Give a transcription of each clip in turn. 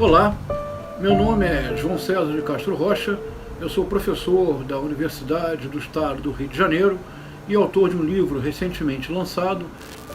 Olá, meu nome é João César de Castro Rocha, eu sou professor da Universidade do Estado do Rio de Janeiro e autor de um livro recentemente lançado,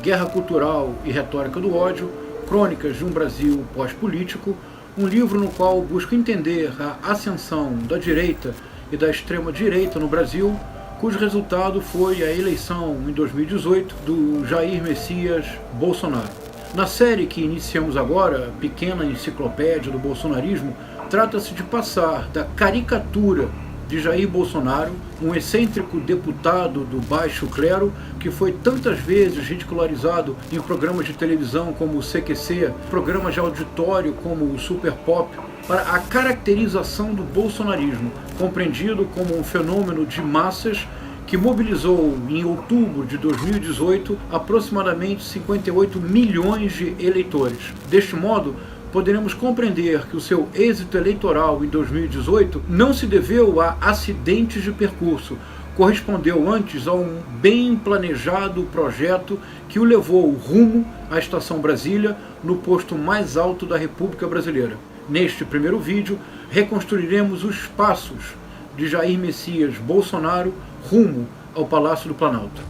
Guerra Cultural e Retórica do Ódio, Crônicas de um Brasil Pós-Político, um livro no qual busco entender a ascensão da direita e da extrema-direita no Brasil, cujo resultado foi a eleição em 2018 do Jair Messias Bolsonaro. Na série que iniciamos agora, Pequena Enciclopédia do Bolsonarismo, trata-se de passar da caricatura de Jair Bolsonaro, um excêntrico deputado do baixo clero que foi tantas vezes ridicularizado em programas de televisão como o CQC, programas de auditório como o Super Pop, para a caracterização do bolsonarismo, compreendido como um fenômeno de massas que mobilizou em outubro de 2018 aproximadamente 58 milhões de eleitores. Deste modo, poderemos compreender que o seu êxito eleitoral em 2018 não se deveu a acidentes de percurso, correspondeu antes a um bem planejado projeto que o levou rumo à Estação Brasília, no posto mais alto da República Brasileira. Neste primeiro vídeo, reconstruiremos os passos de Jair Messias Bolsonaro rumo ao Palácio do Planalto.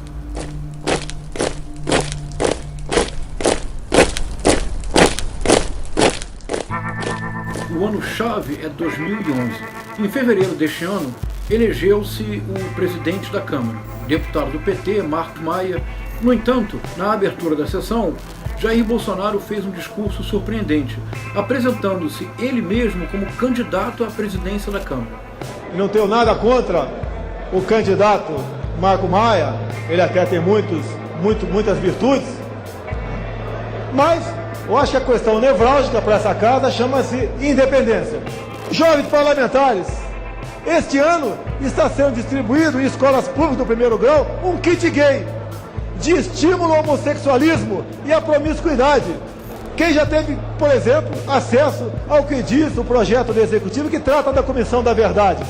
O ano-chave é 2011. Em fevereiro deste ano, elegeu-se o presidente da Câmara, deputado do PT, Marco Maia. No entanto, na abertura da sessão, Jair Bolsonaro fez um discurso surpreendente, apresentando-se ele mesmo como candidato à presidência da Câmara. Não tenho nada contra o candidato Marco Maia, ele até tem muitas virtudes, mas eu acho que a questão nevrálgica para essa casa chama-se independência. Jovens parlamentares, este ano está sendo distribuído em escolas públicas do primeiro grau um kit gay de estímulo ao homossexualismo e à promiscuidade. Quem já teve, por exemplo, acesso ao que diz o projeto do Executivo que trata da Comissão da Verdade?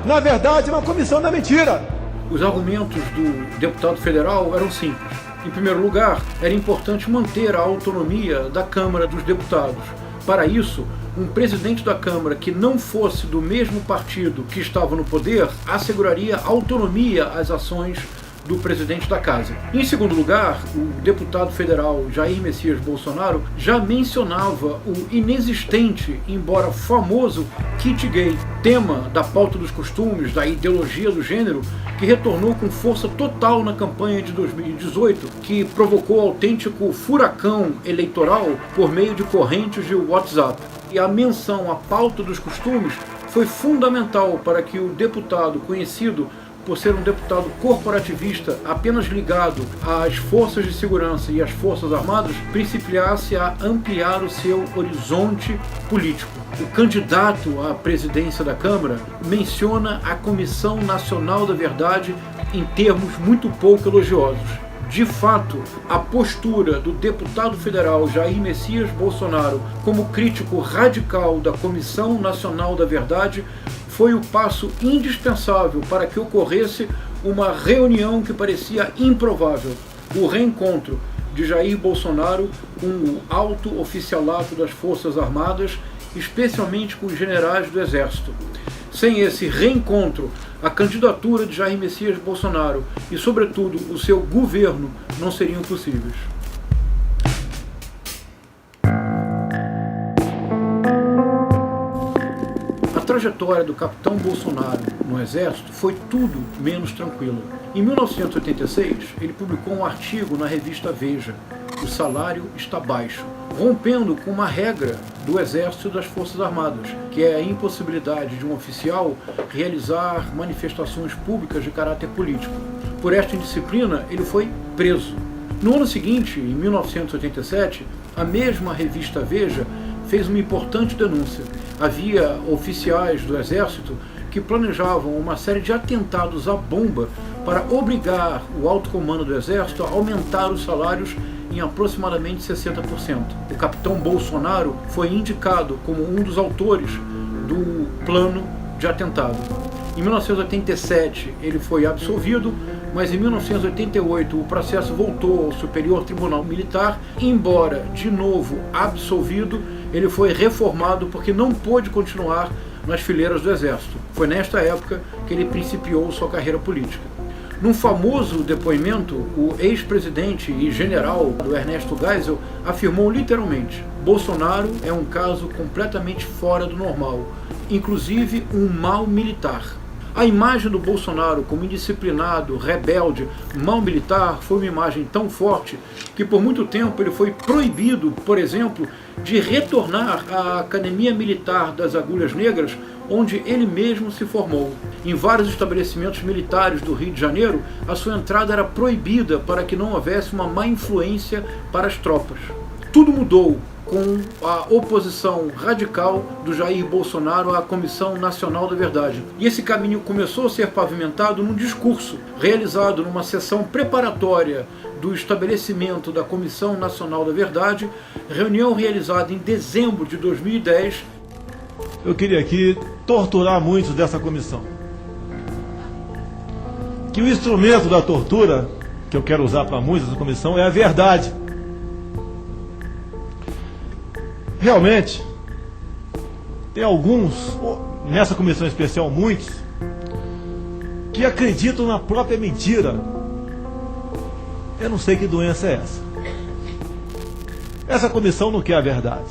Na verdade, é uma comissão da mentira. Os argumentos do deputado federal eram simples. Em primeiro lugar, era importante manter a autonomia da Câmara dos Deputados. Para isso, um presidente da Câmara que não fosse do mesmo partido que estava no poder asseguraria autonomia às ações do presidente da casa. Em segundo lugar, o deputado federal Jair Messias Bolsonaro já mencionava o inexistente, embora famoso, kit gay, tema da pauta dos costumes, da ideologia do gênero, que retornou com força total na campanha de 2018, que provocou autêntico furacão eleitoral por meio de correntes de WhatsApp. E a menção à pauta dos costumes foi fundamental para que o deputado conhecido por ser um deputado corporativista apenas ligado às forças de segurança e às forças armadas, principiasse a ampliar o seu horizonte político. O candidato à presidência da Câmara menciona a Comissão Nacional da Verdade em termos muito pouco elogiosos. De fato, a postura do deputado federal Jair Messias Bolsonaro como crítico radical da Comissão Nacional da Verdade foi o passo indispensável para que ocorresse uma reunião que parecia improvável, o reencontro de Jair Bolsonaro com o alto oficialato das Forças Armadas, especialmente com os generais do Exército. Sem esse reencontro, a candidatura de Jair Messias Bolsonaro e, sobretudo, o seu governo não seriam possíveis. A trajetória do capitão Bolsonaro no Exército foi tudo menos tranquila. Em 1986, ele publicou um artigo na revista Veja, O Salário Está Baixo, rompendo com uma regra do Exército e das Forças Armadas, que é a impossibilidade de um oficial realizar manifestações públicas de caráter político. Por esta indisciplina, ele foi preso. No ano seguinte, em 1987, a mesma revista Veja fez uma importante denúncia. Havia oficiais do Exército que planejavam uma série de atentados à bomba para obrigar o alto comando do Exército a aumentar os salários em aproximadamente 60%. O capitão Bolsonaro foi indicado como um dos autores do plano de atentado. Em 1987, ele foi absolvido, mas em 1988 o processo voltou ao Superior Tribunal Militar. Embora de novo absolvido, ele foi reformado porque não pôde continuar nas fileiras do Exército. Foi nesta época que ele principiou sua carreira política. Num famoso depoimento, o ex-presidente e general do Ernesto Geisel afirmou literalmente: Bolsonaro é um caso completamente fora do normal, inclusive um mau militar. A imagem do Bolsonaro como indisciplinado, rebelde, mau militar foi uma imagem tão forte que por muito tempo ele foi proibido, por exemplo, de retornar à Academia Militar das Agulhas Negras, onde ele mesmo se formou. Em vários estabelecimentos militares do Rio de Janeiro, a sua entrada era proibida para que não houvesse uma má influência para as tropas. Tudo mudou com a oposição radical do Jair Bolsonaro à Comissão Nacional da Verdade. E esse caminho começou a ser pavimentado num discurso realizado numa sessão preparatória do estabelecimento da Comissão Nacional da Verdade, reunião realizada em dezembro de 2010. Eu queria aqui torturar muitos dessa comissão. Que o instrumento da tortura que eu quero usar para muitos dessa comissão é a verdade. Realmente, tem alguns, nessa comissão especial muitos, que acreditam na própria mentira. Eu não sei que doença é essa. Essa comissão não quer a verdade.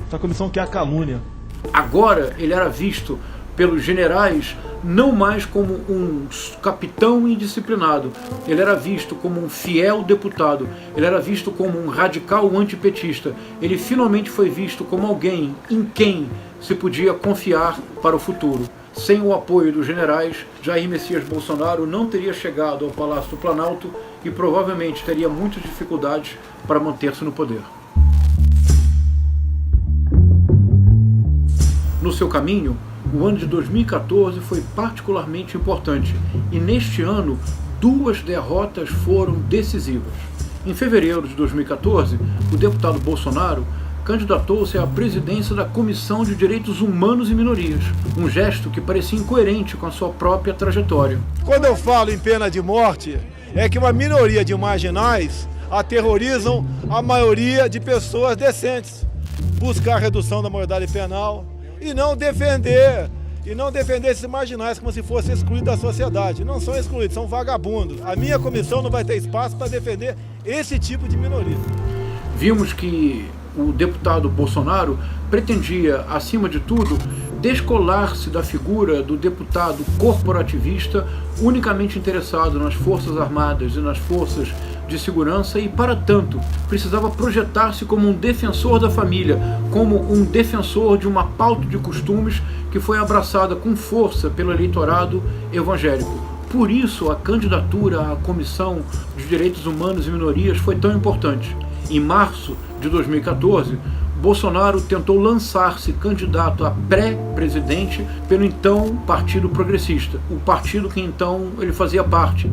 Essa comissão quer a calúnia. Agora ele era visto pelos generais não mais como um capitão indisciplinado, ele era visto como um fiel deputado, ele era visto como um radical antipetista, ele finalmente foi visto como alguém em quem se podia confiar para o futuro. Sem o apoio dos generais, Jair Messias Bolsonaro não teria chegado ao Palácio do Planalto e provavelmente teria muitas dificuldades para manter-se no poder. No seu caminho, o ano de 2014 foi particularmente importante e neste ano 2 derrotas foram decisivas. Em fevereiro de 2014, o deputado Bolsonaro candidatou-se à presidência da Comissão de Direitos Humanos e Minorias, um gesto que parecia incoerente com a sua própria trajetória. Quando eu falo em pena de morte, é que uma minoria de marginais aterrorizam a maioria de pessoas decentes. Buscar a redução da moralidade penal e não defender esses marginais como se fossem excluídos da sociedade. Não são excluídos, são vagabundos. A minha comissão não vai ter espaço para defender esse tipo de minoria. Vimos que o deputado Bolsonaro pretendia, acima de tudo, descolar-se da figura do deputado corporativista unicamente interessado nas Forças Armadas e nas forças de segurança e, para tanto, precisava projetar-se como um defensor da família, como um defensor de uma pauta de costumes que foi abraçada com força pelo eleitorado evangélico. Por isso, a candidatura à Comissão de Direitos Humanos e Minorias foi tão importante. Em março de 2014, Bolsonaro tentou lançar-se candidato a pré-presidente pelo então Partido Progressista, o partido que então ele fazia parte.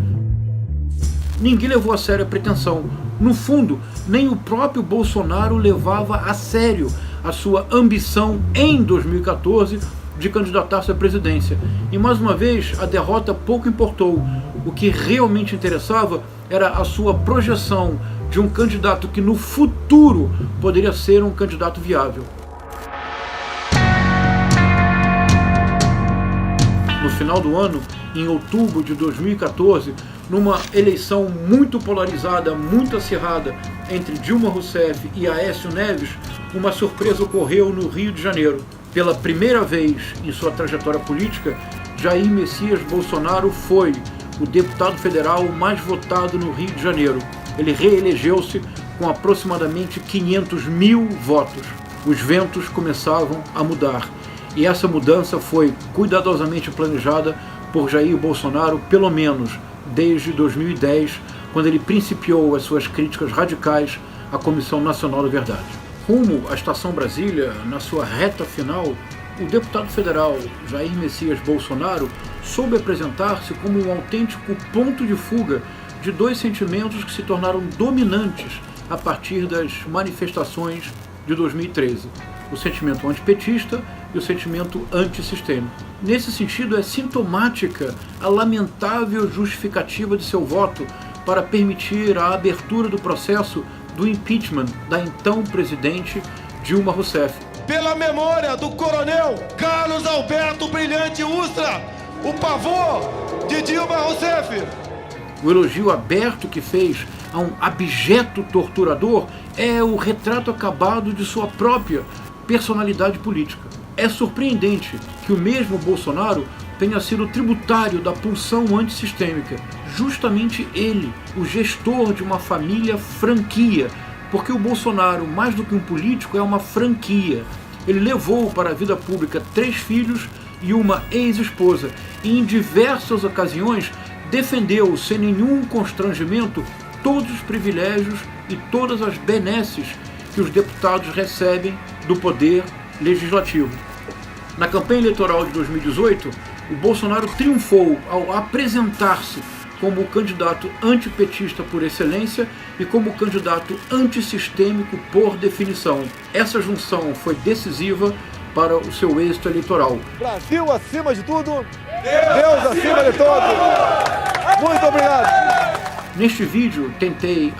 Ninguém levou a sério a pretensão. No fundo, nem o próprio Bolsonaro levava a sério a sua ambição em 2014 de candidatar-se à presidência. E mais uma vez, a derrota pouco importou. O que realmente interessava era a sua projeção de um candidato que no futuro poderia ser um candidato viável. No final do ano, em outubro de 2014, numa eleição muito polarizada, muito acirrada entre Dilma Rousseff e Aécio Neves, uma surpresa ocorreu no Rio de Janeiro. Pela primeira vez em sua trajetória política, Jair Messias Bolsonaro foi o deputado federal mais votado no Rio de Janeiro. Ele reelegeu-se com aproximadamente 500 mil votos. Os ventos começavam a mudar. E essa mudança foi cuidadosamente planejada por Jair Bolsonaro, pelo menos desde 2010, quando ele principiou as suas críticas radicais à Comissão Nacional da Verdade. Rumo à Estação Brasília, na sua reta final, o deputado federal Jair Messias Bolsonaro soube apresentar-se como um autêntico ponto de fuga de 2 sentimentos que se tornaram dominantes a partir das manifestações de 2013. O sentimento antipetista e o sentimento antissistêmico. Nesse sentido, é sintomática a lamentável justificativa de seu voto para permitir a abertura do processo do impeachment da então presidente Dilma Rousseff. Pela memória do coronel Carlos Alberto Brilhante Ustra, o pavor de Dilma Rousseff. O elogio aberto que fez a um abjeto torturador é o retrato acabado de sua própria personalidade política. É surpreendente que o mesmo Bolsonaro tenha sido tributário da pulsão antissistêmica. Justamente ele, o gestor de uma família franquia, porque o Bolsonaro, mais do que um político, é uma franquia. Ele levou para a vida pública 3 filhos e uma ex-esposa, e em diversas ocasiões defendeu, sem nenhum constrangimento, todos os privilégios e todas as benesses que os deputados recebem do poder legislativo. Na campanha eleitoral de 2018, o Bolsonaro triunfou ao apresentar-se como o candidato antipetista por excelência e como o candidato antissistêmico por definição. Essa junção foi decisiva para o seu êxito eleitoral. Brasil acima de tudo, Deus acima de todos. Muito obrigado. Neste vídeo tentei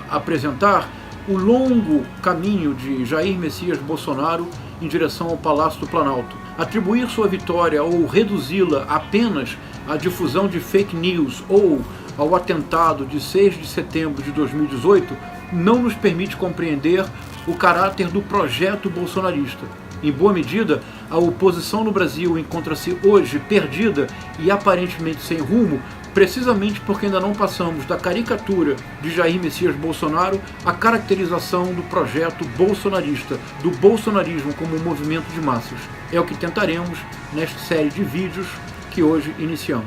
apresentar o longo caminho de Jair Messias Bolsonaro em direção ao Palácio do Planalto. Atribuir sua vitória ou reduzi-la apenas à difusão de fake news ou ao atentado de 6 de setembro de 2018 não nos permite compreender o caráter do projeto bolsonarista. Em boa medida, a oposição no Brasil encontra-se hoje perdida e aparentemente sem rumo, precisamente porque ainda não passamos da caricatura de Jair Messias Bolsonaro à caracterização do projeto bolsonarista, do bolsonarismo como um movimento de massas. É o que tentaremos nesta série de vídeos que hoje iniciamos.